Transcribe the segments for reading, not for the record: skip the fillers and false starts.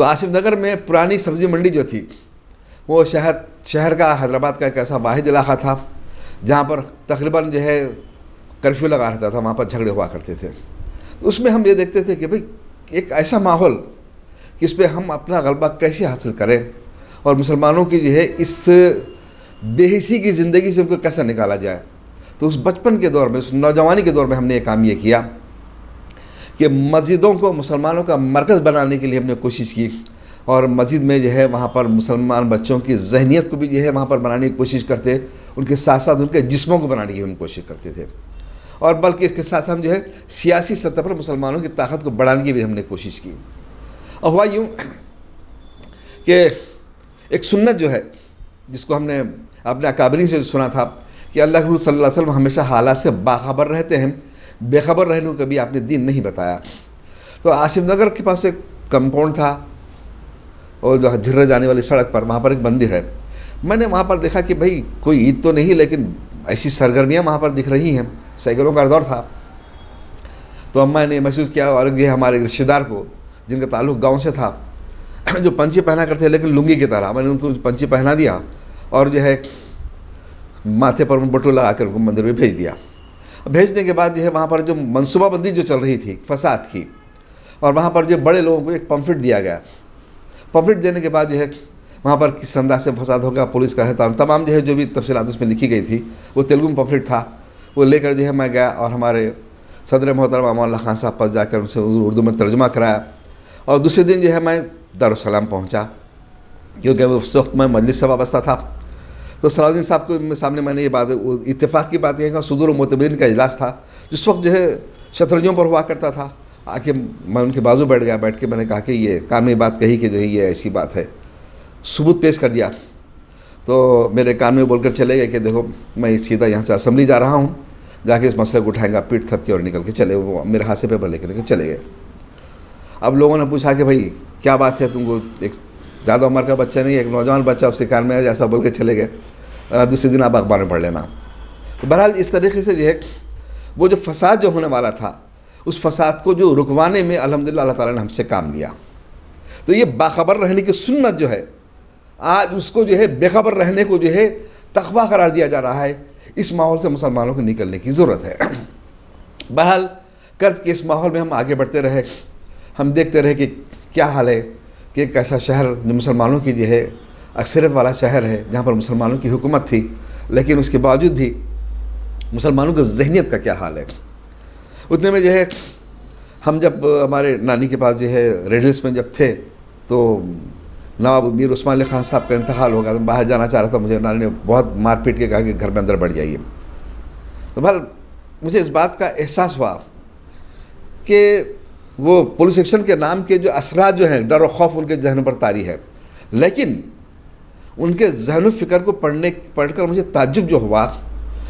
تو آصف نگر میں پرانی سبزی منڈی جو تھی وہ شہر کا حیدرآباد کا ایک ایسا واحد علاقہ تھا جہاں پر تقریباً جو ہے کرفیو لگا رہتا تھا، وہاں پر جھگڑے ہوا کرتے تھے. تو اس میں ہم یہ دیکھتے تھے کہ بھئی ایک ایسا ماحول کہ اس پہ ہم اپنا غلبہ کیسے حاصل کریں اور مسلمانوں کی جو ہے اس بے حسی کی زندگی سے ان کو کیسے نکالا جائے. تو اس بچپن کے دور میں، اس نوجوانی کے دور میں ہم نے یہ کام یہ کیا کہ مسجدوں کو مسلمانوں کا مرکز بنانے کے لیے ہم نے کوشش کی، اور مسجد میں جو ہے وہاں پر مسلمان بچوں کی ذہنیت کو بھی جو ہے وہاں پر بنانے کی کوشش کرتے، ان کے ساتھ ساتھ ان کے جسموں کو بنانے کی ہم کوشش کرتے تھے، اور بلکہ اس کے ساتھ ساتھ ہم جو ہے سیاسی سطح پر مسلمانوں کی طاقت کو بڑھانے کی بھی ہم نے کوشش کی. اور ہوا یوں کہ ایک سنت جو ہے جس کو ہم نے اپنے اکابرین سے سنا تھا کہ اللہ کے رسول صلی اللہ علیہ وسلم ہمیشہ حالات سے باخبر رہتے ہیں، بے خبر رہنے کو کبھی آپ نے دین نہیں بتایا. تو آصف نگر کے پاس ایک کمپاؤنڈ تھا اور جو جھرے جانے والی سڑک پر، وہاں پر ایک مندر ہے. میں نے وہاں پر دیکھا کہ بھئی کوئی عید تو نہیں لیکن ایسی سرگرمیاں وہاں پر دکھ رہی ہیں، سائیکلوں کا دور تھا. تو اماں نے محسوس کیا، اور یہ ہمارے رشتہ دار کو جن کا تعلق گاؤں سے تھا جو پنچی پہنا کرتے لیکن لنگی کی طرح، میں نے ان کو پنچی پہنا دیا اور جو ہے ماتھے پر بٹو لگا کر ان کو مندر میں بھیج دیا. بھیجنے کے بعد جو ہے وہاں پر جو منصوبہ بندی جو چل رہی تھی فساد کی، اور وہاں پر جو بڑے لوگوں کو ایک پمفلٹ دیا گیا. پمفلٹ دینے کے بعد جو ہے وہاں پر کس انداز سے فساد ہوگا، پولیس کا ہے تمام جو ہے جو بھی تفصیلات اس میں لکھی گئی تھی، وہ تیلگو میں پمفلٹ تھا. وہ لے کر جو ہے میں گیا اور ہمارے صدر محترم امان اللہ خان صاحب پاس جا کر ان سے اردو میں ترجمہ کرایا. اور دوسرے دن جو ہے میں دارالسلام پہنچا کیونکہ اس وقت میں مجلس سے وابستہ تھا. تو صلاح الدین صاحب کو سامنے میں نے یہ بات، اتفاق کی بات یہ ہے کہ صدور و معتبرین کا اجلاس تھا جس وقت جو ہے شطرنجوں پر ہوا کرتا تھا. آ کے میں ان کے بازو بیٹھ گیا، بیٹھ کے میں نے کہا کہ یہ کام بات کہی کہ جو ہے یہ ایسی بات ہے، ثبوت پیش کر دیا. تو میرے کان میں بول کر چلے گئے کہ دیکھو میں سیدھا یہاں سے اسمبلی جا رہا ہوں، جا کے اس مسئلے کو اٹھائیں گا. پیٹ تھپ کے اور نکل کے چلے، وہ میرے ہاتھ سے پیپر لے کے چلے گئے. اب لوگوں نے پوچھا کہ بھائی کیا بات ہے، تم کو ایک زیادہ عمر کا بچہ نہیں، ایک نوجوان بچہ اس کے کان میں ایسا بول کے چلے گئے، دوسرے دن آپ اخبار میں پڑھ لینا. تو بہرحال اس طریقے سے جو ہے وہ جو فساد جو ہونے والا تھا، اس فساد کو جو رکوانے میں الحمدللہ اللہ تعالیٰ نے ہم سے کام لیا. تو یہ باخبر رہنے کی سنت جو ہے آج اس کو جو ہے بے خبر رہنے کو جو ہے تقویٰ قرار دیا جا رہا ہے. اس ماحول سے مسلمانوں کو نکلنے کی ضرورت ہے. بہرحال کرب کے اس ماحول میں ہم آگے بڑھتے رہے، ہم دیکھتے رہے کہ کیا حال ہے کہ ایک ایسا شہر جو مسلمانوں کی جو ہے اکثریت والا شہر ہے، جہاں پر مسلمانوں کی حکومت تھی، لیکن اس کے باوجود بھی مسلمانوں کی ذہنیت کا کیا حال ہے. اتنے میں جو ہے ہم جب ہمارے نانی کے پاس جو ہے ریڈلس میں جب تھے تو نواب میر عثمان علی خان صاحب کا انتقال ہو گیا. میں باہر جانا چاہ رہا تھا، مجھے نانی نے بہت مار پیٹ کے کہا کہ گھر میں اندر بڑھ جائیے. تو بہرحال مجھے اس بات کا احساس ہوا کہ وہ پولیس ایکشن کے نام کے جو اثرات جو ہیں، ڈر و خوف ان کے ذہنوں پر طاری ہے، لیکن ان کے ذہن و فکر کو پڑھ کر مجھے تعجب جو ہوا،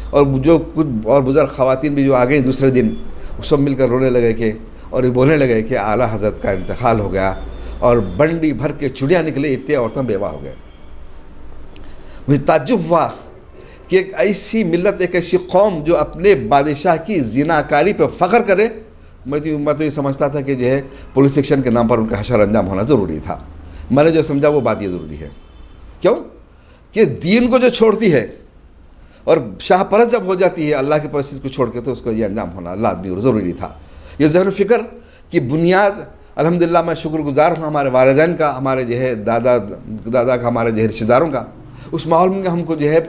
اور جو کچھ اور بزرگ خواتین بھی جو آ گئی دوسرے دن، وہ سب مل کر رونے لگے کہ اور یہ بولنے لگے کہ اعلیٰ حضرت کا انتقال ہو گیا اور بنڈی بھر کے چڑیاں نکلے، اتنے عورتیں بیوہ ہو گئے. مجھے تعجب ہوا کہ ایک ایسی ملت، ایک ایسی قوم جو اپنے بادشاہ کی زناکاری پہ فخر کرے. میں تو یہ سمجھتا تھا کہ جو ہے پولیس ایکشن کے نام پر ان کا حشر انجام ہونا ضروری تھا. میں نے جو سمجھا وہ بات یہ ضروری ہے. کیوں کہ دین کو جو چھوڑتی ہے اور شاہ پرست جب ہو جاتی ہے اللہ کی پرست کو چھوڑ کے، تو اس کو یہ انجام ہونا لازمی اور ضروری تھا. یہ ذہن و فکر کی بنیاد الحمدللہ میں شکر گزار ہوں ہمارے والدین کا، ہمارے جو ہے دادا کا، ہمارے جو ہے رشتہ داروں کا. اس ماحول میں ہم کو جو ہے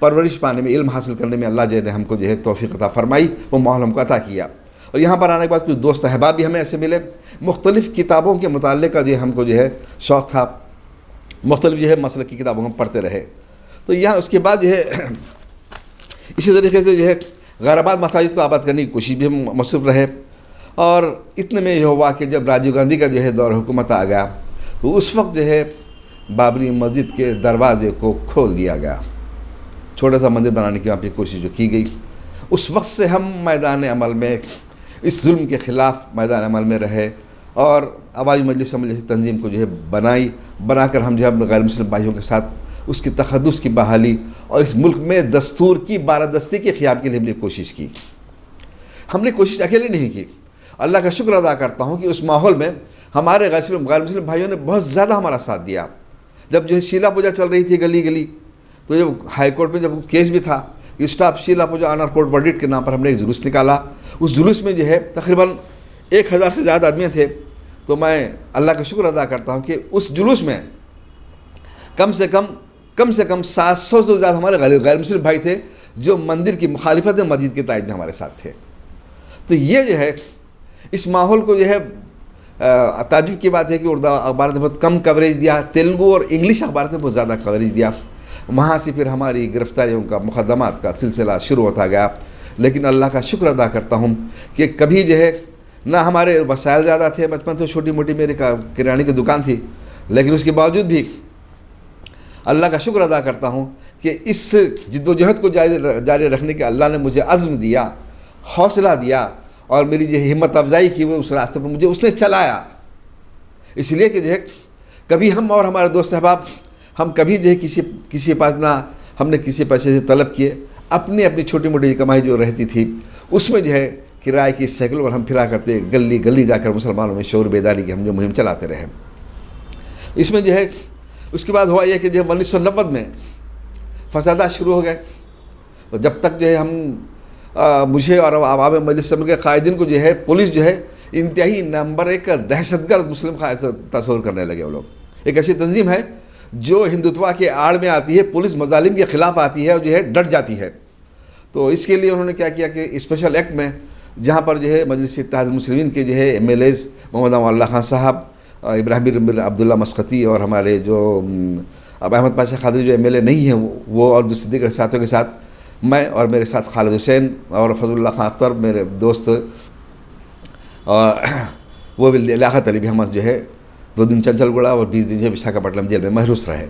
پرورش پانے میں، علم حاصل کرنے میں اللہ جو ہے ہم کو جو ہے توفیق عطا فرمائی، وہ ماحول ہم کو عطا کیا. اور یہاں پر آنے کے بعد کچھ دوست احباب بھی ہمیں ایسے ملے، مختلف کتابوں کے مطالعے کا جو ہے ہم کو جو ہے شوق تھا، مختلف جو ہے مسلک کی کتابوں ہم پڑھتے رہے. تو یہاں اس کے بعد جو ہے اسی طریقے سے جو ہے غیر آباد مساجد کو آباد کرنے کی کوشش بھی ہم مصروف رہے. اور اتنے میں یہ ہوا کہ جب راجیو گاندھی کا جو ہے دور حکومت آ گیا، تو اس وقت جو ہے بابری مسجد کے دروازے کو کھول دیا گیا. چھوٹا سا مندر بنانے کی وہاں پہ کوشش جو کی گئی، اس وقت سے ہم میدان عمل میں اس ظلم کے خلاف میدان عمل میں رہے، اور عوامی مجلس تنظیم کو جو ہے بنا کر ہم جو ہے غیر مسلم بھائیوں کے ساتھ اس کی تقدس کی بحالی اور اس ملک میں دستور کی بالادستی کے قیام کے لیے ہم نے کوشش کی. ہم نے کوشش اکیلے نہیں کی. اللہ کا شکر ادا کرتا ہوں کہ اس ماحول میں ہمارے غیر مسلم بھائیوں نے بہت زیادہ ہمارا ساتھ دیا. جب جو ہے شیلا پوجا چل رہی تھی گلی گلی، تو جب ہائی کورٹ میں جب کیس بھی تھا، اسٹاپ شیلا پوجا آنر کورٹ ورڈکٹ کے نام پر ہم نے ایک جلوس نکالا. اس جلوس میں جو ہے تقریباً 1000 سے زیادہ آدمی تھے. تو میں اللہ کا شکر ادا کرتا ہوں کہ اس جلوس میں کم سے کم 700 سے زیادہ ہمارے غیر مسلم بھائی تھے جو مندر کی مخالفت مسجد کے تائید میں ہمارے ساتھ تھے. تو یہ جو ہے اس ماحول کو جو ہے تعجب کی بات ہے کہ اردو اخبار نے بہت کم کوریج دیا، تیلگو اور انگلش اخبار نے بہت زیادہ کوریج دیا. وہاں سے پھر ہماری گرفتاریوں کا مقدمات کا سلسلہ شروع ہوتا گیا. لیکن اللہ کا شکر ادا کرتا ہوں کہ کبھی جو ہے نہ ہمارے وسائل زیادہ تھے، بچپن سے چھوٹی موٹی میری کرانے کی دکان تھی، لیکن اس کے باوجود بھی اللہ کا شکر ادا کرتا ہوں کہ اس جد و جہد کو جاری رکھنے کے اللہ نے مجھے عزم دیا، حوصلہ دیا، اور میری جو ہمت افزائی کی وہ اس راستے پر مجھے اس نے چلایا. اس لیے کہ جو ہے کبھی ہم اور ہمارے دوست احباب ہم کبھی جو ہے کسی پاس نہ ہم نے کسی پیسے سے طلب کیے. اپنی چھوٹی موٹی کمائی جو رہتی تھی اس میں جو ہے کرائے کی سائیکل پر ہم پھرا کرتے، گلی گلی جا کر مسلمانوں میں شعور بیداری کی ہم جو مہم چلاتے رہے. اس میں جو ہے اس کے بعد ہوا یہ کہ جو 1990 میں فسادات شروع ہو گئے. اور جب تک جو ہے ہم مجھے اور عوام مجلس اسمبلی کے قائدین کو جو ہے پولیس جو ہے انتہائی نمبر 1 دہشت گرد مسلم تصور کرنے لگے. وہ لوگ ایک ایسی تنظیم ہے جو ہندوتوا کے آڑ میں آتی ہے، پولیس مظالم کے خلاف آتی ہے اور جو ہے ڈٹ جاتی ہے. تو اس کے لیے انہوں نے کیا کیا کہ اسپیشل ایکٹ میں جہاں پر جو ہے مجلس اتحاد المسلمین کے جو ہے MLAs محمد امان اللہ خان صاحب، ابراہیم عبداللہ مسقطی، اور ہمارے جو اب احمد پاشا قادری جو MLA نہیں ہیں وہ، اور دوسرے دیگر ساتھیوں کے ساتھ میں اور میرے ساتھ خالد حسین اور فضل اللہ خان اختر میرے دوست، اور وہ بھی لیاقت علی بھی ہم جو ہے 2 دن چنچل گڑا اور 20 دن جو ہے وشاکھاپٹنم جیل میں محروس رہے.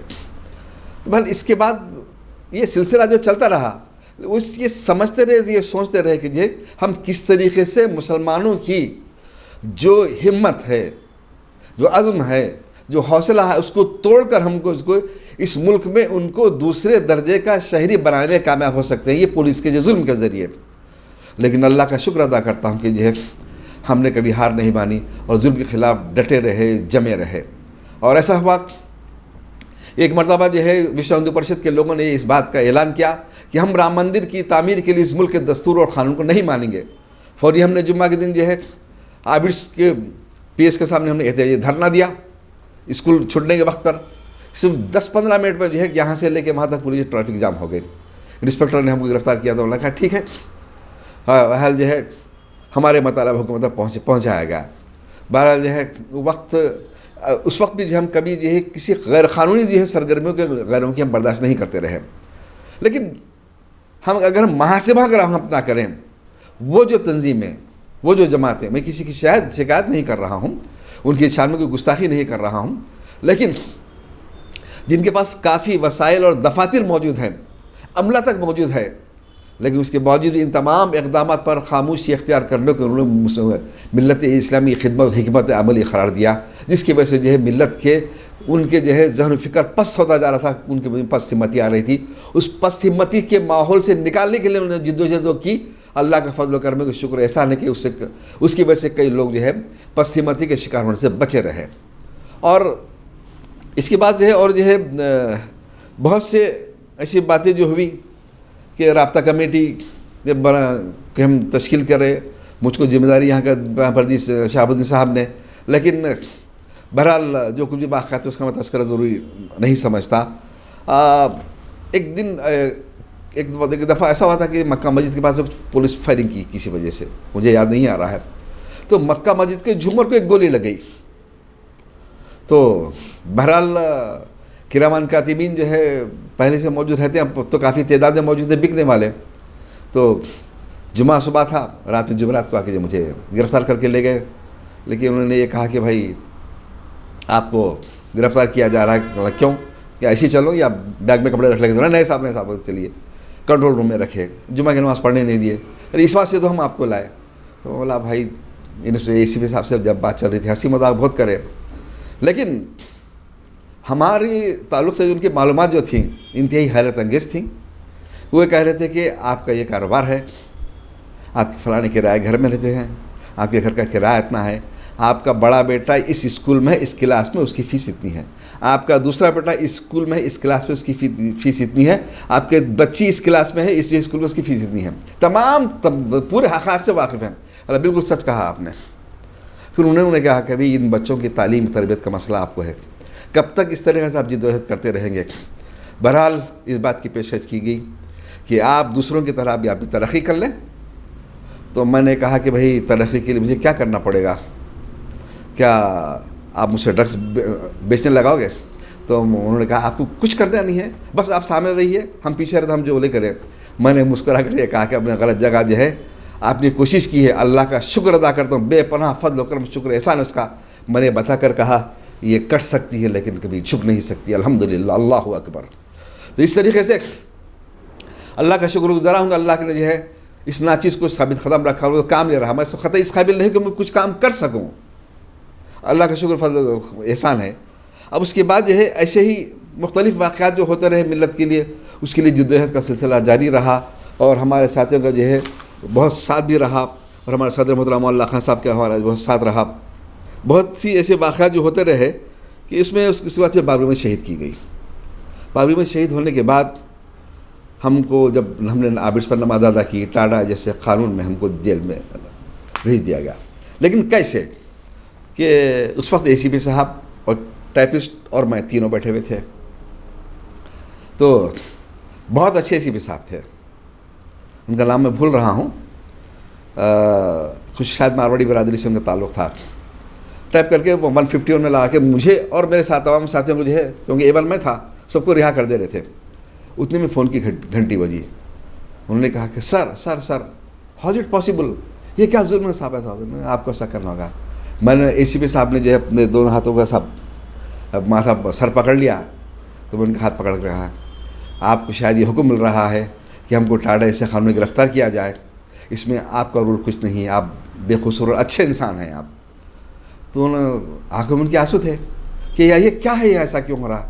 تو بہرحال اس کے بعد یہ سلسلہ جو چلتا رہا، یہ سمجھتے رہے، یہ سوچتے رہے کہ جی ہم کس طریقے سے مسلمانوں کی جو ہمت ہے، جو عزم ہے، جو حوصلہ ہے، اس کو توڑ کر ہم کو اس ملک میں ان کو دوسرے درجے کا شہری بنانے میں کامیاب ہو سکتے ہیں، یہ پولیس کے جو ظلم کے ذریعے. لیکن اللہ کا شکر ادا کرتا ہوں کہ جو ہے ہم نے کبھی ہار نہیں مانی اور ظلم کے خلاف ڈٹے رہے، جمے رہے. اور ایسا ہوا ایک مرتبہ جو ہے وشو ہندو پریشد کے لوگوں نے اس بات کا اعلان کیا کہ ہم رام مندر کی تعمیر کے لیے اس ملک کے دستور اور قانون کو نہیں مانیں گے. فوری ہم نے جمعہ کے دن جو ہے آبرس کے PS کے سامنے ہم نے احتجاجی دھرنا دیا اسکول چھوٹنے کے وقت پر. صرف 10-15 منٹ میں جو ہے یہاں سے لے کے وہاں تک پوری ٹریفک جام ہو گئی. انسپیکٹر نے ہم کو گرفتار کیا تو انہوں نے کہا ٹھیک ہے، بہرحال جو ہے ہمارے مطالبہ حکومت تک پہنچایا گیا. بہرحال جو ہے اس وقت بھی جو ہم کبھی جو ہے کسی غیر قانونی جو ہے سرگرمیوں کے غیروں کی ہم برداشت نہیں کرتے رہے. لیکن ہم اگر ہم محاسبہ اگر ہم اپنا کریں، وہ جو تنظیمیں، وہ جو جماعتیں، میں کسی کی شکایت نہیں کر رہا ہوں، ان کی شان میں کوئی گستاخی نہیں کر رہا ہوں، لیکن جن کے پاس کافی وسائل اور دفاتر موجود ہیں، عملہ تک موجود ہے، لیکن اس کے باوجود ان تمام اقدامات پر خاموشی اختیار کرنے کو انہوں نے ملت اسلامی خدمت حکمت عملی قرار دیا، جس کی وجہ سے جو ہے ملت کے ان کے جو ہے ذہن و فکر پست ہوتا جا رہا تھا، ان کے پست ہمتی آ رہی تھی. اس پست ہمتی کے ماحول سے نکالنے کے لیے انہوں نے جد و جہد کی. اللہ کا فضل و کرم کا شکر احسان ہے کہ اس کی وجہ سے کئی لوگ جو ہے پست ہمتی کے شکار ہونے سے بچے رہے. اور اس کے بعد جو ہے اور جو ہے بہت سے ایسی باتیں جو ہوئی کہ رابطہ کمیٹی جب کہ ہم تشکیل کرے، مجھ کو ذمہ داری یہاں پر دی شہاب الدین صاحب نے. لیکن بہرحال جو کچھ بھی واقعات ہے اس کا میں تذکرہ ضروری نہیں سمجھتا. ایک دن ایک دفعہ ایسا ہوا تھا کہ مکہ مسجد کے پاس پولیس فائرنگ کی کسی وجہ سے، مجھے یاد نہیں آ رہا ہے. تو مکہ مسجد کے جھومر کو ایک گولی لگ گئی. تو بہرحال کرمان کاتبین جو ہے پہلے سے موجود رہتے ہیں، تو کافی تعداد میں موجود ہیں بکنے والے. تو جمعہ صبح تھا، رات میں جمعرات کو آ کے مجھے گرفتار کر کے لے گئے. لیکن انہوں نے یہ کہا کہ بھائی آپ کو گرفتار کیا جا رہا ہے، کیوں؟ یا ایسے چلو یا بیگ میں کپڑے رکھ لے گے. نہیں صاحب چلیے. کنٹرول روم میں رکھے، جمعہ کی نماز پڑھنے نہیں دیے. اس بات سے تو ہم آپ کو لائے. تو بولا بھائی ACP صاحب سے جب بات چل رہی تھی، ہنسی مذاق بہت کرے، لیکن ہماری تعلق سے ان کی معلومات جو تھیں انتہائی حیرت انگیز تھیں. وہ کہہ رہے تھے کہ آپ کا یہ کاروبار ہے، آپ کے فلانے کرایہ گھر میں رہتے ہیں، آپ کے گھر کا کرایہ اتنا ہے، آپ کا بڑا بیٹا اس اسکول میں ہے، اس کلاس میں اس کی فیس اتنی ہے، آپ کا دوسرا بیٹا اس اسکول میں ہے، اس کلاس میں اس کی فیس اتنی ہے، آپ کے بچی اس کلاس میں ہے، اس اسکول میں اس کی فیس اتنی ہے، تمام پورے حقائق سے واقف ہیں۔ اللہ بالکل سچ کہا آپ نے۔ پھر انہوں نے کہا کہ ابھی ان بچوں کی تعلیم تربیت کا مسئلہ آپ کو ہے، کب تک اس طریقے سے آپ جدوجہد کرتے رہیں گے؟ بہرحال اس بات کی پیشکش کی گئی کہ آپ دوسروں کی طرح بھی آپ بھی ترقی کر لیں۔ تو میں نے کہا کہ بھائی ترقی کے لیے مجھے کیا کرنا پڑے گا؟ کیا آپ مجھ سے ڈرگس بیچنے لگاؤ گے؟ تو انہوں نے کہا آپ کو کچھ کرنا نہیں ہے، بس آپ سامنے رہیے، ہم پیچھے رہتے ہم جو بولے کریں۔ میں نے مسکرا کر یہ کہا کہ اپنے غلط جگہ جو ہے آپ نے کوشش کی ہے، اللہ کا شکر ادا کرتا ہوں، بے پناہ فضل و کرم، شکر احسان اس کا۔ میں نے بتا کر کہا یہ کٹ سکتی ہے لیکن کبھی جھک نہیں سکتی، الحمدللہ، اللہ اکبر۔ تو اس طریقے سے اللہ کا شکر گزارا ہوں گا، اللہ نے جو ہے اس ناچیز کو ثابت قدم رکھا اور کام لے رہا، میں قطعی اس قابل نہیں کہ میں کچھ کام کر سکوں، اللہ کا شکر فضل احسان ہے۔ اب اس کے بعد جو ہے ایسے ہی مختلف واقعات جو ہوتے رہے ملت کے لیے، اس کے لیے جدوجہد کا سلسلہ جاری رہا، اور ہمارے ساتھیوں کا جو ہے بہت ساتھ بھی رہا، اور ہمارے صدر محترم اللہ خان صاحب کا ہمارا بہت ساتھ رہا۔ بہت سی ایسے واقعات جو ہوتے رہے کہ اس میں اس کے بعد بابری میں شہید کی گئی۔ بابری میں شہید ہونے کے بعد ہم کو جب ہم نے عابد پر نماز ادا کی، ٹاڈا جیسے قانون میں ہم کو جیل میں بھیج دیا گیا۔ لیکن کیسے کہ اس وقت اے سی پی صاحب اور ٹائپسٹ اور میں تینوں بیٹھے ہوئے تھے، تو بہت اچھے اے سی پی صاحب تھے، ان کا نام میں بھول رہا ہوں، کچھ شاید مارواڑی برادری سے ان کا تعلق تھا۔ ٹائپ کر کے وہ 151 میں لگا کے مجھے اور میرے ساتھ تمام ساتھیوں کو جو ہے، کیونکہ A1 میں تھا، سب کو رہا کر دے رہے تھے۔ اتنے میں فون کی گھنٹی بجی، انہوں نے کہا کہ sir how is it possible, یہ کیا ظلم ہے صاحب، آپ کو ایسا کرنا ہوگا۔ میں نے اے سی پی صاحب نے جو ہے اپنے دونوں ہاتھوں کا صاحب ماتھا سر پکڑ لیا، تو میں ان کا ہاتھ پکڑ کے کہا آپ کو شاید یہ حکم مل رہا ہے کہ ہم کو ٹاڈا ایسے قانون میں گرفتار کیا جائے، اس میں آپ کا رول کچھ نہیں، آپ بے قصور اور اچھے انسان ہیں آپ۔ تو انہوں نے آنکھوں میں ان کے آنسو تھے کہ یہ کیا ہے، یہ ایسا کیوں ہو رہا؟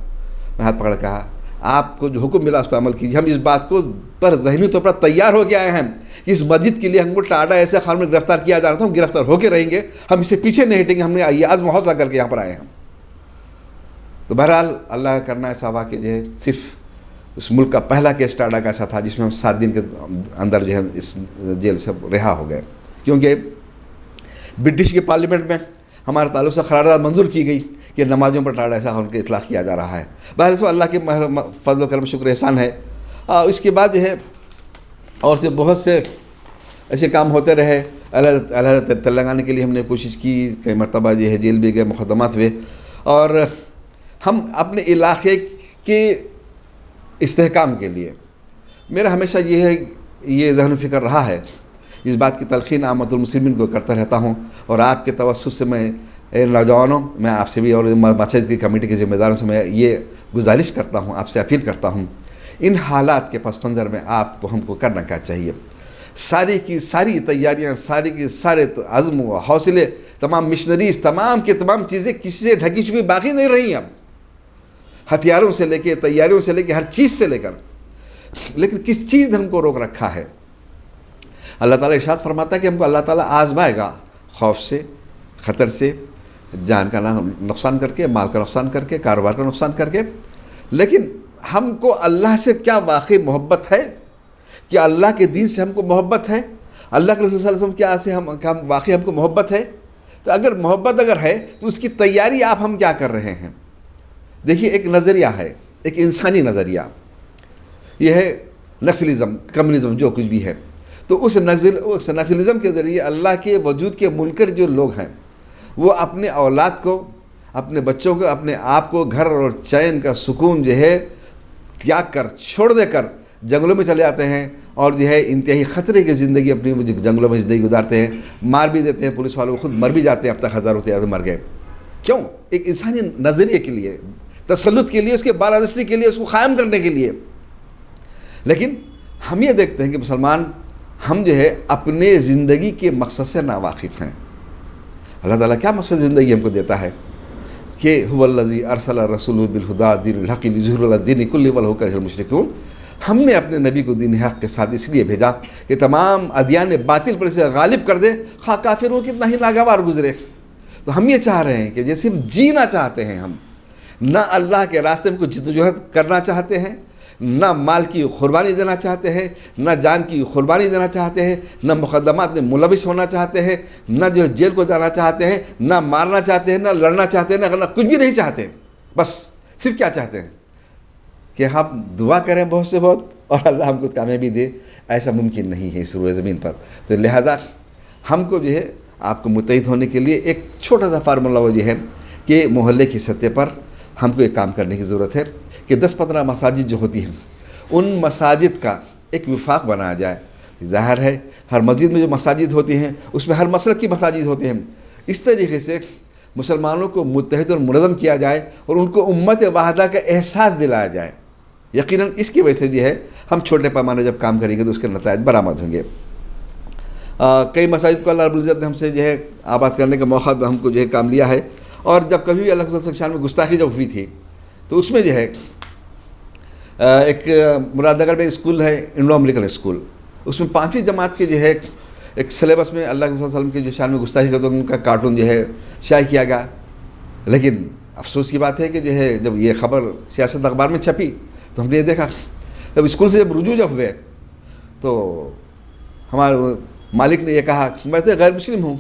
میں ہاتھ پکڑ کہا آپ کو جو حکم ملا اس پر عمل کیجیے، ہم اس بات کو پر ذہنی طور پر تیار ہو کے آئے ہیں کہ اس مسجد کے لیے ہم کو ٹاڈا ایسے قانون میں گرفتار کیا جا رہا تھا، ہم گرفتار ہو کے رہیں گے، ہم اسے پیچھے نہیں ہٹیں گے، ہم نے یہ عزم حوصلہ کر کے یہاں پر آئے ہیں۔ تو بہرحال اللہ کا کرنا ایسا ہوا کہ جو ہے صرف اس ملک کا پہلا کیس ٹاڈا کا ایسا تھا جس میں ہم 7 دن کے اندر جو ہے اس جیل سے رہا ہو گئے، کیونکہ برٹش کے پارلیمنٹ میں ہمارے تعلق سے قرارداد منظور کی گئی کہ نمازیوں پر ٹاڈا ایسا ان کے اطلاق کیا جا رہا ہے۔ بہرحال سے اللہ کے فضل و کرم شکر احسان ہے۔ اس کے بعد جو ہے اور سے بہت سے ایسے کام ہوتے رہے، علیحدہ تلنگانہ کے لیے ہم نے کوشش کی، کئی مرتبہ جو ہے جیل بھی گئے، مقدمات ہوئے، اور ہم اپنے علاقے کے استحکام کے لیے میرا ہمیشہ یہ ذہن و فکر رہا ہے، اس بات کی تلقین عامۃ المسلمین کو کرتا رہتا ہوں، اور آپ کے توسط سے میں نوجوانوں، میں آپ سے بھی اور مسجد کی کمیٹی کے ذمہ داروں سے میں یہ گزارش کرتا ہوں، آپ سے اپیل کرتا ہوں، ان حالات کے پس منظر میں آپ کو ہم کو کرنا کیا چاہیے؟ ساری کی ساری تیاریاں، ساری کی سارے عزم و حوصلے، تمام مشنریز، تمام کی تمام چیزیں کسی سے ڈھکی چھپی باقی نہیں رہی اب، ہتھیاروں سے لے کے، تیاریوں سے لے کے، ہر چیز سے لے کر، لیکن کس چیز نے ہم کو روک رکھا ہے؟ اللہ تعالیٰ ارشاد فرماتا ہے کہ ہم کو اللہ تعالیٰ آزمائے گا، خوف سے، خطر سے، جان کا نقصان کر کے، مال کا نقصان کر کے، کاروبار کا نقصان کر کے، لیکن ہم کو اللہ سے کیا واقعی محبت ہے؟ کیا اللہ کے دین سے ہم کو محبت ہے؟ اللہ کے رسول صلی اللہ علیہ وسلم کیا سے واقعی ہم کو محبت ہے؟ تو اگر محبت ہے تو اس کی تیاری ہم کیا کر رہے ہیں؟ دیکھیے ایک نظریہ ہے، ایک انسانی نظریہ، یہ ہے نسلزم، کمیونزم، جو کچھ بھی ہے۔ تو اس نسلزم کے ذریعے اللہ کے وجود کے منکر جو لوگ ہیں، وہ اپنے اولاد کو، اپنے بچوں کو، اپنے آپ کو گھر اور چین کا سکون جو ہے تیاگ کر، چھوڑ دے کر جنگلوں میں چلے جاتے ہیں، اور جو ہے انتہائی خطرے کی زندگی اپنی جنگلوں میں زندگی گزارتے ہیں، مار بھی دیتے ہیں، پولیس والوں خود مر بھی جاتے ہیں، اب تک ہزاروں تعداد مر گئے۔ کیوں؟ ایک انسانی نظریے کے لیے، تسلط کے لیے، اس کے بالادستی کے لیے، اس کو قائم کرنے کے لیے۔ لیکن ہم یہ دیکھتے ہیں کہ مسلمان ہم جو ہے اپنے زندگی کے مقصد سے ناواقف ہیں۔ اللہ تعالیٰ کیا مقصد زندگی ہم کو دیتا ہے کہ هو الذی ارسل رسولہ بالہدی دین الحق لیظہرہ علی الدین کلہ ولو کرہ المشرکون۔ ہم نے اپنے نبی کو دین حق کے ساتھ اس لیے بھیجا کہ تمام ادیان باطل پر اسے غالب کر دے، خواہ کافر ہو کتنا ہی ناگوار گزرے۔ تو ہم یہ چاہ رہے ہیں کہ جو صرف جینا چاہتے ہیں ہم، نہ اللہ کے راستے میں کچھ جدوجہد کرنا چاہتے ہیں، نہ مال کی قربانی دینا چاہتے ہیں، نہ جان کی قربانی دینا چاہتے ہیں، نہ مقدمات میں ملوث ہونا چاہتے ہیں، نہ جو جیل کو جانا چاہتے ہیں، نہ مارنا چاہتے ہیں، نہ لڑنا چاہتے ہیں، نہ کچھ بھی نہیں چاہتے. بس صرف کیا چاہتے ہیں کہ ہم دعا کریں بہت سے بہت اور اللہ ہم کو کامیابی دے. ایسا ممکن نہیں ہے اس روئے زمین پر. تو لہٰذا ہم کو جو ہے آپ کو متحد ہونے کے لیے ایک چھوٹا سا فارمولہ وہ یہ ہے کہ محلے کی سطح پر ہم کو ایک کام کرنے کی ضرورت ہے کہ 10-15 مساجد جو ہوتی ہیں ان مساجد کا ایک وفاق بنایا جائے. ظاہر ہے ہر مسجد میں جو مساجد ہوتی ہیں اس میں ہر مسلک کی مساجد ہوتی ہیں. اس طریقے سے مسلمانوں کو متحد اور منظم کیا جائے اور ان کو امت واحدہ کا احساس دلایا جائے. یقیناً اس کی وجہ سے جو ہے ہم چھوٹے پیمانے جب کام کریں گے تو اس کے نتائج برآمد ہوں گے. کئی مساجد کو اللہ رب العزت نے ہم سے جو ہے آباد کرنے کا موقع ہم کو جو ہے کام لیا ہے. اور جب کبھی بھی اللہ کے شان میں گستاخی جب ہوئی تھی تو اس میں جو ہے ایک مراد نگر میں اسکول ہے انڈو امریکن اسکول، اس میں 5ویں جماعت کے جو ہے ایک سلیبس میں اللہ کے صلی اللہ علیہ وسلم کے جو شان میں گستاخی کرتے ان کا کارٹون جو ہے شائع کیا گیا. لیکن افسوس کی بات ہے کہ جو ہے جب یہ خبر سیاست اخبار میں چھپی تو ہم نے یہ دیکھا جب اسکول سے جب رجوع جب ہوئے تو ہمارے مالک نے یہ کہا کہ میں تو غیر مسلم ہوں،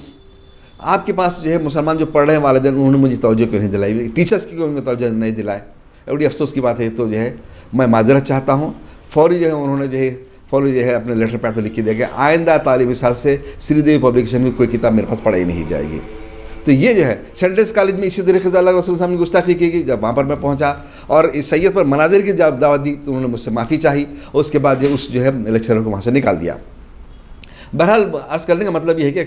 آپ کے پاس جو ہے مسلمان جو پڑھ رہے ہیں والدین انہوں نے مجھے توجہ کیوں نہیں دلائی، ٹیچرس کی کیوں توجہ نہیں دلائے. بڑی افسوس کی بات ہے. تو جو ہے میں معذرت چاہتا ہوں. فوری جو ہے انہوں نے فوری جو ہے اپنے لیٹر پیڈ پہ لکھ کے دیا کہ آئندہ تعلیمی سال سے سری دیوی پبلیکیشن میں کوئی کتاب میرے پاس پڑھائی نہیں جائے گی. تو یہ جو ہے سینٹنس کالج میں اسی طریقے سے اللہ کے رسول صاحب نے گستاخی کی گئی. جب وہاں پر میں پہنچا اور اس سید پر مناظر کی جب دعوت دی تو انہوں نے مجھ سے معافی چاہی اور اس کے بعد جو ہے لیکچرر کو وہاں سے نکال دیا. بہرحال عرض کرنے کا مطلب یہ ہے کہ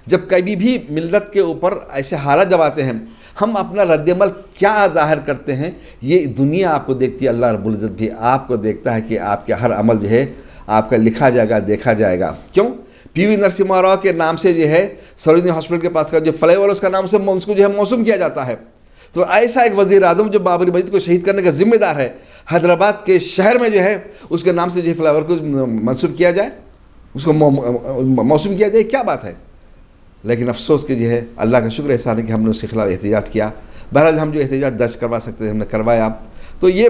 جب کبھی بھی ملت کے اوپر ایسے حالات جب آتے ہیں ہم اپنا رد عمل کیا ظاہر کرتے ہیں یہ دنیا آپ کو دیکھتی ہے، اللہ رب العزت بھی آپ کو دیکھتا ہے کہ آپ کا ہر عمل جو ہے آپ کا لکھا جائے گا، دیکھا جائے گا. کیوں؟ پی وی نرسمہا راؤ کے نام سے جو ہے سروجنی ہاسپٹل کے پاس کا جو فلائی اوور اس کا نام سے اس کو جو ہے موسوم کیا جاتا ہے. تو ایسا ایک وزیر اعظم جو بابری مسجد کو شہید کرنے کا ذمہ دار ہے حیدرآباد کے شہر میں جو ہے اس کے نام سے جو ہے فلائی اوور کو منسوب کیا جائے، اس کو موسوم کیا جائے، کیا بات ہے. لیکن افسوس کہ جو ہے اللہ کا شکر احسان ہے کہ ہم نے اس کے خلاف احتجاج کیا. بہرحال ہم جو احتجاج درج کروا سکتے تھے ہم نے کروایا. تو یہ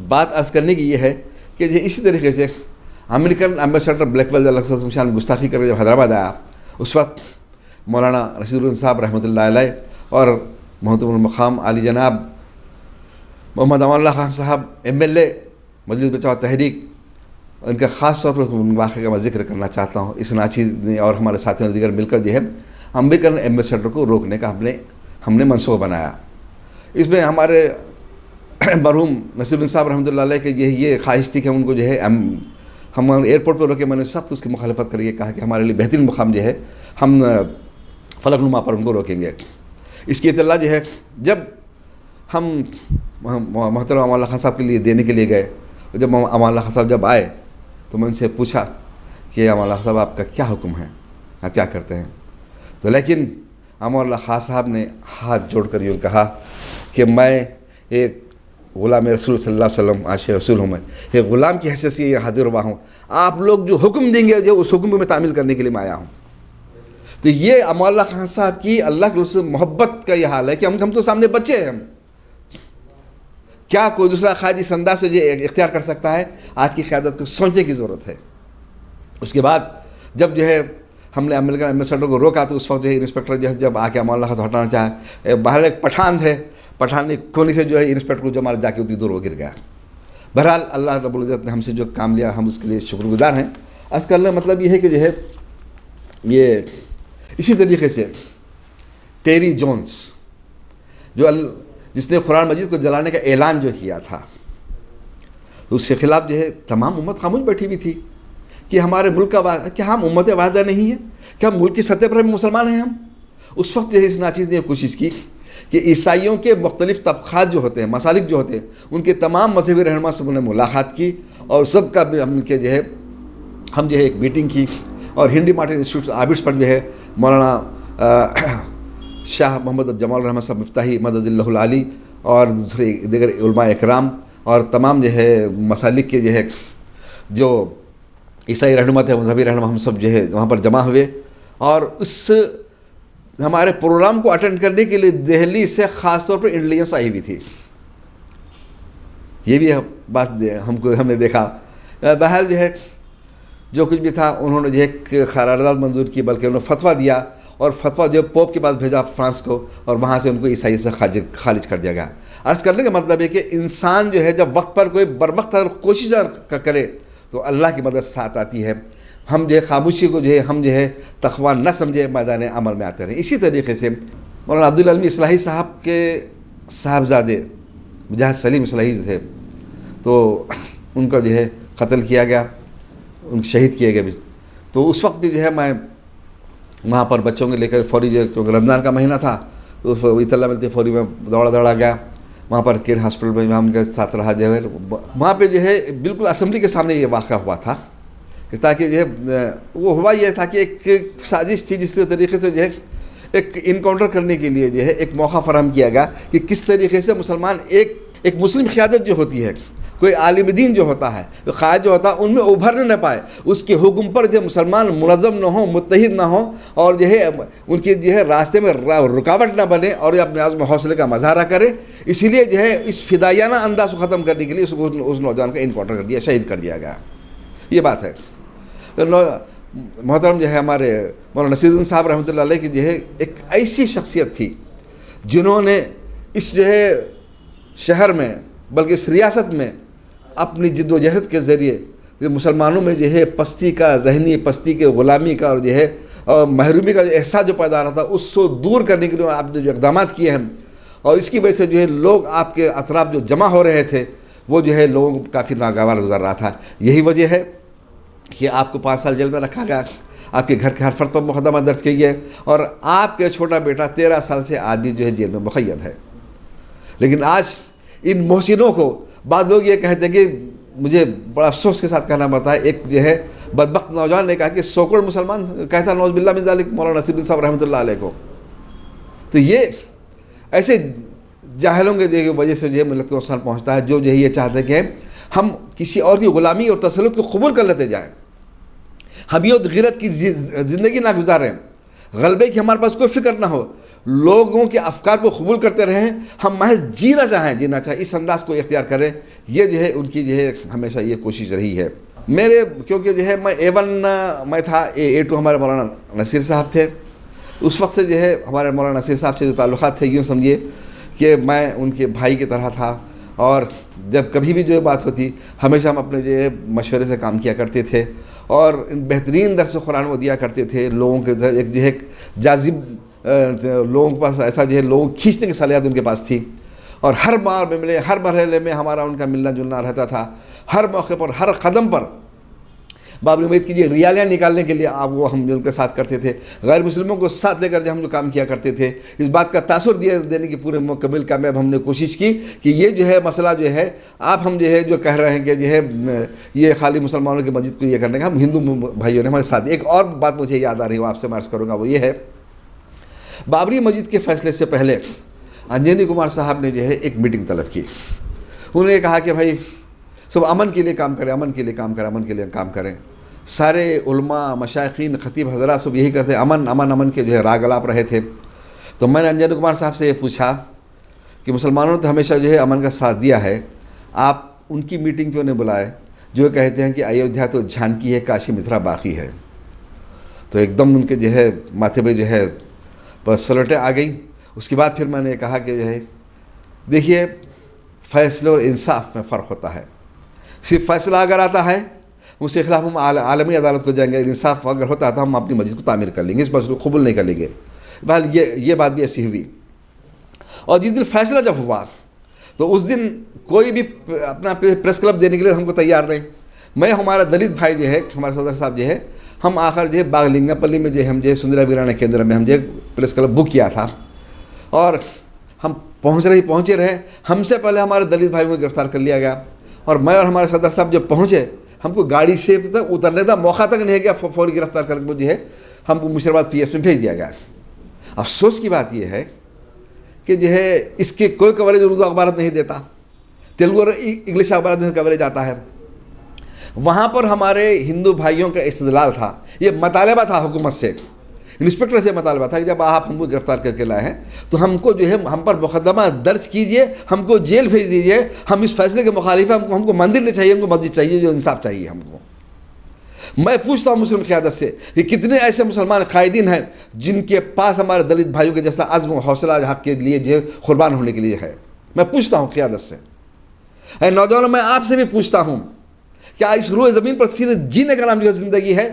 بات عرض کرنے کی یہ ہے کہ جو اسی طریقے سے امریکن ایمبیسڈر بلیک ویل اللہ صلی اللہ علیہ گستاخی کر کے جب حیدرآباد آیا اس وقت مولانا رشید الدین صاحب رحمۃ اللہ علیہ اور محترم المقام علی جناب محمد امان اللہ خان صاحب MLA مجلس بچاؤ تحریک، ان کا خاص طور پر واقعے کا میں ذکر کرنا چاہتا ہوں. اس ناچیز نے اور ہمارے ساتھیوں نے دیگر مل کر جو ہے امریکن ایمبیسڈر کو روکنے کا ہم نے منصوبہ بنایا. اس میں ہمارے مرحوم نصیر الدین صاحب رحمۃ اللہ علیہ کہ یہ خواہش تھی کہ ان کو جو ہے ہم ایئرپورٹ پہ روکے. میں نے سخت اس کی مخالفت کری، کہا کہ ہمارے لیے بہترین مقام جو ہے ہم فلک نما پر ان کو روکیں گے. اس کی اطلاع جو ہے جب ہم محترم امان اللہ خان صاحب کے لیے دینے کے لیے گئے، جب امان اللہ خان صاحب جب آئے تو میں ان سے پوچھا کہ امان اللہ صاحب آپ کا کیا حکم ہے، آپ کیا کرتے ہیں. تو لیکن امان اللہ خان صاحب نے ہاتھ جوڑ کر یہ کہا کہ میں ایک غلام رسول صلی اللہ علیہ وسلم عاشق رسول ہوں، میں ایک غلام کی حیثیت سے یہ حاضر ہوا ہوں، آپ لوگ جو حکم دیں گے جو اس حکم کو میں تعمیل کرنے کے لیے میں آیا ہوں. تو یہ امان اللہ خان صاحب کی اللہ کے رسول سے محبت کا یہ حال ہے کہ ہم تو سامنے بچے ہیں. ہم کیا کوئی دوسرا قائد اس انداز سے جو اختیار کر سکتا ہے؟ آج کی قیادت کو سوچنے کی ضرورت ہے. اس کے بعد جب جو ہے ہم نے امریکن ایمبیسڈر کو روکا تو اس وقت جو ہے انسپیکٹر جب آ کے امان اللہ خان سے ہٹانا چاہا، باہر ایک پٹھان تھے، پٹھان نے کونے سے جو ہے انسپیکٹر کو جو ہمارے جا کے اتنی دور وہ گر گیا. بہرحال اللہ رب العزت نے ہم سے جو کام لیا ہم اس کے لیے شکر گزار ہیں. اس کا مطلب یہ ہے کہ جو ہے یہ اسی طریقے سے ٹیری جونز جس نے قرآن مجید کو جلانے کا اعلان جو کیا تھا تو اس کے خلاف جو ہے تمام امت خاموش بیٹھی ہوئی تھی کہ ہمارے ملک کا کیا ہم امت واحدہ نہیں ہیں؟ کیا ملک کی سطح پر مسلمان ہیں ہم؟ اس وقت جو ہے اس ناچیز نے کوشش کی کہ عیسائیوں کے مختلف طبقات جو ہوتے ہیں، مسالک جو ہوتے ہیں، ان کے تمام مذہبی رہنما سے انہوں نے ملاقات کی اور سب کا ہم کے جو ہے ہم جو ہے ایک میٹنگ کی. اور ہنری مارٹن انسٹیٹیوٹ آبٹس پر جو ہے مولانا شاہ محمد جمال الرحمن صاحب مفتاحی مدد اللہ العالی اور دوسرے دیگر علماء اکرام اور تمام جو ہے مسالک کے جو ہے جو عیسائی رہنما تھے، مذہبی رہنما، ہم سب جو ہے وہاں پر جمع ہوئے اور اس ہمارے پروگرام کو اٹینڈ کرنے کے لیے دہلی سے خاص طور پر انٹیلیجنس آئی ہوئی تھی. یہ بھی بات ہم نے دیکھا. بہرحال جو ہے جو کچھ بھی تھا انہوں نے جو ہے قرارداد منظور کی، بلکہ انہوں نے فتویٰ دیا، اور فتویٰ جو پوپ کے پاس بھیجا فرانس کو، اور وہاں سے ان کو عیسائی سے خارج کر دیا گیا. عرض کرنے کا مطلب ہے کہ انسان جو ہے جب وقت پر کوئی بروقت اگر کوشش کرے تو اللہ کی مدد ساتھ آتی ہے. ہم جو ہے خاموشی کو جو ہے ہم جو ہے تقویٰ نہ سمجھے، میدان عمل میں آتے رہیں. اسی طریقے سے مولانا عبدالعلیم اصلاحی صاحب کے صاحبزادے مجاہد سلیم اصلاحی تھے، تو ان کا جو ہے قتل کیا گیا، ان شہید کیے گئے. تو اس وقت بھی جو ہے میں وہاں پر بچوں کو لے کر فوری، کیونکہ رمضان کا مہینہ تھا تو اطلاع ملتی فوری میں دوڑا گیا وہاں پر کیر ہاسپٹل میں، وہاں ان کے ساتھ رہا. جو ہے وہاں پہ جو ہے بالکل اسمبلی کے سامنے یہ واقعہ ہوا تھا، کہ تاکہ جو ہے وہ ہوا یہ تھا کہ ایک سازش تھی جس طریقے سے جو ہے ایک انکاؤنٹر کرنے کے لیے جو ہے ایک موقع فراہم کیا گیا کہ کس طریقے سے مسلمان ایک مسلم قیادت جو ہوتی ہے، کوئی عالم دین جو ہوتا ہے، قائد جو ہوتا ہے، ان میں ابھرنے نہ پائے، اس کے حکم پر جو مسلمان منظم نہ ہو، متحد نہ ہو، اور جو ہے ان کے جو ہے راستے میں رکاوٹ نہ بنے، اور یہ اپنے عزم و حوصلے کا مظاہرہ کرے. اسی لیے جو ہے اس فدائیانہ انداز کو ختم کرنے کے لیے اس نوجوان کا انکاؤنٹر کر دیا، شہید کر دیا گیا. یہ بات ہے. تو محترم جو ہے ہمارے مولانا نصیر الدین صاحب رحمۃ اللہ علیہ کی جو ہے ایک ایسی شخصیت تھی جنہوں نے اس جو ہے شہر میں، بلکہ اس ریاست میں اپنی جد و جہد کے ذریعے مسلمانوں میں جو ہے پستی کا، ذہنی پستی کے، غلامی کا، اور جو ہے محرومی کا جو احساس جو پیدا رہا تھا اس کو دور کرنے کے لیے آپ نے جو اقدامات کیے ہیں، اور اس کی وجہ سے جو ہے لوگ آپ کے اطراف جو جمع ہو رہے تھے وہ جو ہے لوگوں کو کافی ناگوار گزر رہا تھا. یہی وجہ ہے کہ آپ کو 5 سال جیل میں رکھا گیا، آپ کے گھر کے ہر فرد پر مقدمہ درج کیا گیا، اور آپ کے چھوٹا بیٹا 13 سال سے آج بھی جو ہے جیل میں مقید ہے. لیکن آج ان محسنوں کو بعض لوگ یہ کہتے ہیں کہ مجھے بڑا افسوس کے ساتھ کہنا پڑتا ہے، ایک جو ہے بدبخت نوجوان نے کہا کہ سوکڑ مسلمان کہتا نعوذ باللہ من ذالک مولانا نصیر الدین صاحب رحمۃ اللہ علیہ کو. تو یہ ایسے جاہلوں کے وجہ سے جو ہے ملت کو نقصان پہنچتا ہے، جو ہے یہ چاہتے ہیں کہ ہم کسی اور کی غلامی اور تسلط کو قبول کر لیتے جائیں، ہم یہ غیرت کی زندگی نہ گزاریں، غلبے کی ہمارے پاس کوئی فکر نہ ہو، لوگوں کے افکار کو قبول کرتے رہیں، ہم محض جینا چاہیں، اس انداز کو اختیار کریں. یہ جو ہے ان کی جو ہے ہمیشہ یہ کوشش رہی ہے. کیونکہ جو ہے میں A1 میں تھا، A2 ہمارے مولانا نصیر صاحب تھے. اس وقت سے جو ہے ہمارے مولانا نصیر صاحب سے جو تعلقات تھے، یوں سمجھیے کہ میں ان کے بھائی کی طرح تھا، اور جب کبھی بھی جو ہے بات ہوتی ہمیشہ ہم اپنے جو ہے مشورے سے کام کیا کرتے تھے، اور بہترین درس قرآن وہ دیا کرتے تھے. لوگوں کے ایک جو ہے جاذب لوگوں کے پاس ایسا جو ہے لوگوں کھینچنے کی صلاحیت ان کے پاس تھی، اور ہر بار میں ملے، ہر مرحلے میں ہمارا ان کا ملنا جلنا رہتا تھا. ہر موقع پر، ہر قدم پر باب امید کیجیے ریالیاں نکالنے کے لیے وہ ہم ان کے ساتھ کرتے تھے. غیر مسلموں کو ساتھ لے کر جو ہم جو کام کیا کرتے تھے، اس بات کا تاثر دینے کی پورے مکمل کامیاب ہم نے کوشش کی کہ یہ جو ہے مسئلہ جو ہے آپ ہم جو ہے جو کہہ رہے ہیں کہ جو ہے یہ خالی مسلمانوں کی مسجد کو یہ کرنے کا، ہم ہندو بھائیوں نے ہمارے ساتھ. ایک اور بات مجھے یاد آ رہی ہے، وہ آپ سے عرض کروں گا، وہ یہ ہے بابری مسجد کے فیصلے سے پہلے انجنی کمار صاحب نے جو ہے ایک میٹنگ طلب کی. انہوں نے کہا کہ بھائی سب امن کے لیے کام کریں، امن کے لیے کام کریں، امن کے لیے کام کریں. سارے علماء، مشائخین، خطیب حضرات سب یہی کرتے، امن امن امن کے جو ہے راگ الاپ رہے تھے. تو میں نے انجنی کمار صاحب سے یہ پوچھا کہ مسلمانوں نے تو ہمیشہ جو ہے امن کا ساتھ دیا ہے، آپ ان کی میٹنگ کیوں نہیں بلائے جو کہتے ہیں کہ ایودھیا تو جھانکی ہے، کاشی متھرا باقی ہے. تو ایک دم ان کے جو ہے ماتھے پہ جو ہے بس سلوٹیں آ گئیں. اس کے بعد پھر میں نے کہا کہ جو ہے دیکھیے فیصلے اور انصاف میں فرق ہوتا ہے. صرف فیصلہ اگر آتا ہے اس کے خلاف ہم عالمی عدالت کو جائیں گے، انصاف اگر ہوتا ہے تو ہم اپنی مسجد کو تعمیر کر لیں گے، اس مسئلے کو قبول نہیں کر لیں گے. بہرحال یہ بات بھی ایسی ہوئی. اور جس دن فیصلہ جب ہوا تو اس دن کوئی بھی اپنا پریس کلب دینے کے لیے ہم کو تیار نہیں. میں ہمارا دلت بھائی جو ہے، ہمارے صدر صاحب جو ہے، ہم آخر جو ہے باغ لنگا پلی میں جو ہے ہم جو ہے سندرا ویرانہ کیندر میں ہم جو ہے پریس کلب بک کیا تھا، اور ہم پہنچے رہے. ہم سے پہلے ہمارے دلت بھائی کو گرفتار کر لیا گیا، اور میں اور ہمارے صدر صاحب جب پہنچے ہم کو گاڑی سے اترنے کا موقع تک نہیں گیا، فوری گرفتار کر کے جو ہے ہم کو مشرباد PS میں بھیج دیا گیا. افسوس کی بات یہ ہے کہ جو ہے اس کے کوئی کوریج اردو اخبارات نہیں دیتا، تیلگو اور انگلش اخبارات میں کوریج آتا ہے. وہاں پر ہمارے ہندو بھائیوں کا استدلال تھا، یہ مطالبہ تھا حکومت سے انسپکٹر سے مطالبہ تھا کہ جب آپ ہم کو گرفتار کر کے لائے ہیں تو ہم کو جو ہے ہم پر مقدمہ درج کیجئے، ہم کو جیل بھیج دیجئے، ہم اس فیصلے کے مخالف ہیں، ہم کو مندر نہیں چاہیے، ہم کو مسجد چاہیے، جو انصاف چاہیے ہم کو۔ میں پوچھتا ہوں مسلم قیادت سے کہ کتنے ایسے مسلمان قائدین ہیں جن کے پاس ہمارے دلت بھائیوں کے جیسا عزم و حوصلہ حق کے لیے جو ہے قربان ہونے کے لیے ہے؟ میں پوچھتا ہوں قیادت سے، اے نوجوانوں، میں آپ سے بھی پوچھتا ہوں، کیا اس روئے زمین پر صرف جینے کا نام جو زندگی ہے؟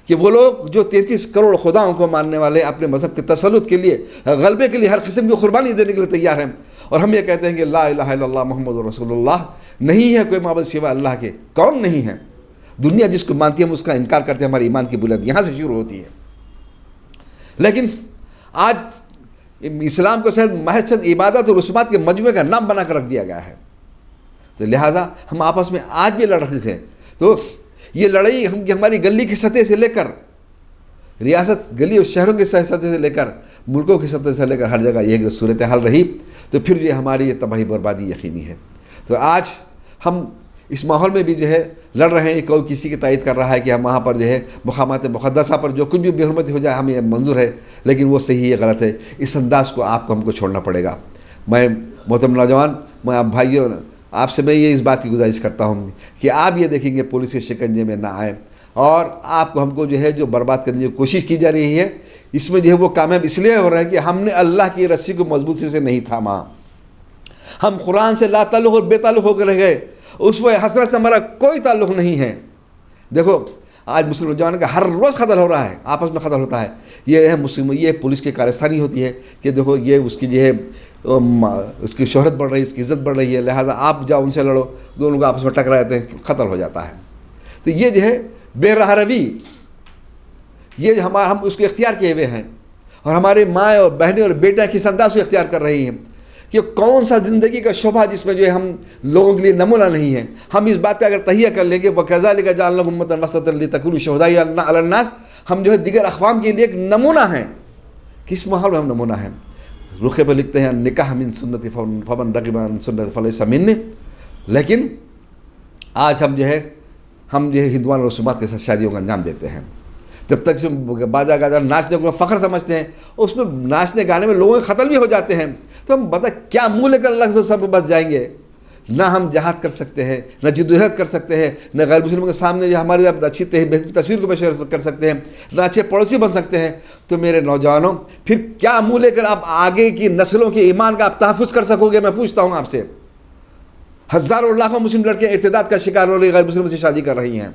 کہ وہ لوگ جو 33 کروڑ خداؤں کو ماننے والے اپنے مذہب کے تسلط کے لیے، غلبے کے لیے ہر قسم کی قربانی دینے کے لیے تیار ہیں، اور ہم یہ کہتے ہیں کہ لا الہ الا اللہ محمد رسول اللہ، نہیں ہے کوئی معبود سوا اللہ کے؟ کون نہیں ہے؟ دنیا جس کو مانتی ہے ہم اس کا انکار کرتے ہیں، ہماری ایمان کی بنیاد یہاں سے شروع ہوتی ہے۔ لیکن آج اسلام کو شاید محض چند عبادت اور رسومات کے مجموعے کا نام بنا کر رکھ دیا گیا ہے، تو لہٰذا ہم آپس میں آج بھی لڑ رہے ہیں۔ تو یہ لڑائی ہماری گلی کی سطح سے لے کر ریاست، گلی اور شہروں کی سطح سے لے کر ملکوں کی سطح سے لے کر ہر جگہ یہ صورتحال رہی، تو پھر یہ ہماری یہ تباہی بربادی یقینی ہے۔ تو آج ہم اس ماحول میں بھی جو ہے لڑ رہے ہیں، کوئی کسی کی تائید کر رہا ہے کہ ہم وہاں پر جو ہے مقامات مقدسہ پر جو کچھ بھی بے حرمتی ہو جائے ہمیں یہ منظور ہے، لیکن وہ صحیح ہے غلط ہے، اس انداز کو ہم کو چھوڑنا پڑے گا۔ میں محترم نوجوان، میں آپ بھائیوں، آپ سے میں یہ اس بات کی گزارش کرتا ہوں کہ آپ یہ دیکھیں گے پولیس کے شکنجے میں نہ آئیں، اور آپ کو ہم کو جو ہے جو برباد کرنے کی کوشش کی جا رہی ہے اس میں جو ہے وہ کامیاب اس لیے ہو رہا ہے کہ ہم نے اللہ کی رسی کو مضبوطی سے نہیں تھاما، ہم قرآن سے لا تعلق اور بے تعلق ہو کر رہ گئے، اس وہ حسرت سے ہمارا کوئی تعلق نہیں ہے۔ دیکھو آج مسلم نوجوان کا ہر روز قتل ہو رہا ہے، آپس میں قتل ہوتا ہے، یہ ہے مسلم، یہ پولیس کی کارستانی ہوتی ہے کہ دیکھو یہ اس کی جو ہے اس کی شہرت بڑھ رہی ہے، اس کی عزت بڑھ رہی ہے، لہٰذا آپ جاؤ ان سے لڑو، دونوں کو آپس میں ٹکرا جاتے ہیں، قتل ہو جاتا ہے۔ تو یہ جو ہے بے راہ روی، یہ ہم اس کو اختیار کیے ہوئے ہیں، اور ہمارے مائیں اور بہنیں اور بیٹیاں کس انداز سے اختیار کر رہی ہیں کہ کون سا زندگی کا شعبہ جس میں جو ہے ہم لوگوں کے لیے نمونہ نہیں ہے۔ ہم اس بات پہ اگر تہیہ کر لیں کہ وَكَذَلِكَ جَعَلْنَاكُمْ أُمَّةً وَسَطًا لِتَكُونُوا شُهَدَاءَ عَلَى النَّاسِ، ہم جو ہے دیگر اقوام کے لیے ایک نمونہ ہیں۔ کس ماحول میں ہم نمونہ ہیں؟ رخے پہ لکھتے ہیں نکاح من سنتی فمن رغب عن سنتی فلیس منی، لیکن آج ہم جو ہے ہندوان رسومات کے ساتھ شادیوں کا انجام دیتے ہیں۔ جب تک سے باجا گاجا ناچنے کو فخر سمجھتے ہیں، اس میں ناچنے گانے میں لوگوں کے قتل بھی ہو جاتے ہیں، تو ہم بتا کیا منہ لے کر اللہ کے سب بس جائیں گے؟ نہ ہم جہاد کر سکتے ہیں، نہ جدوجہد کر سکتے ہیں، نہ غیر مسلموں کے سامنے جو ہماری اچھی بہترین تصویر کو پیش کر سکتے ہیں، نہ اچھے پڑوسی بن سکتے ہیں۔ تو میرے نوجوانوں، پھر کیا منہ لے کر آپ آگے کی نسلوں کے ایمان کا آپ تحفظ کر سکو گے؟ میں پوچھتا ہوں آپ سے۔ ہزاروں لاکھوں مسلم لڑکیاں ارتداد کا شکار ہو رہی، غیر مسلموں سے شادی کر رہی ہیں،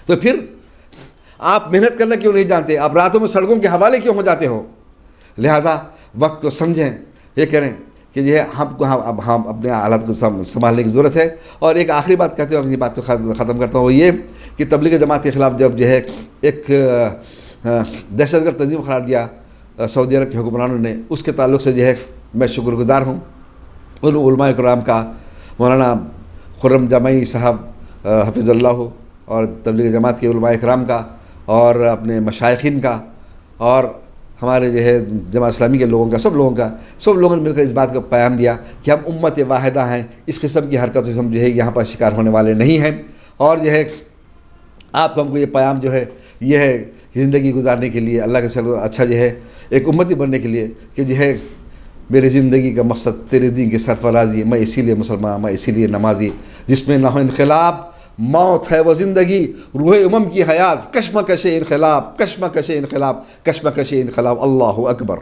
تو پھر آپ محنت کرنا کیوں نہیں جانتے؟ آپ راتوں میں سڑکوں کے حوالے کیوں ہو جاتے ہو؟ لہٰذا وقت کو سمجھیں، یہ کریں کہ یہ ہم اپنے حالات کو سنبھالنے کی ضرورت ہے۔ اور ایک آخری بات کہتے ہوں، اپنی بات کو ختم کرتا ہوں، وہ یہ کہ تبلیغ جماعت کے خلاف جب جو ہے ایک دہشت گرد تنظیم قرار دیا سعودی عرب کے حکمرانوں نے، اس کے تعلق سے جو ہے میں شکر گزار ہوں ان علماء کرام کا، مولانا خرم جامعی صاحب حفظ اللہ، اور تبلیغ جماعت کے علماء کرام کا، اور اپنے مشائخین کا، اور ہمارے جو ہے جماعت اسلامی کے لوگوں کا، سب لوگوں نے مل کر اس بات کا پیام دیا کہ ہم امت واحدہ ہیں، اس قسم کی حرکتوں سے ہم جو ہے یہاں پر شکار ہونے والے نہیں ہیں، اور جو ہے آپ کو ہم کو یہ پیام جو ہے یہ ہے زندگی گزارنے کے لیے، اللہ کے اچھا جو ہے ایک امتی بننے کے لیے کہ جو ہے میرے زندگی کا مقصد تیرے دین کی سرفرازی، میں اسی لیے مسلمان، میں اسی لیے نمازی، جس میں نہ ہو انقلاب، موت ہے وہ زندگی، روح امم کی حیات، کشمکش انقلاب، کشمکش انقلاب، کشمکش انقلاب، اللہ اکبر۔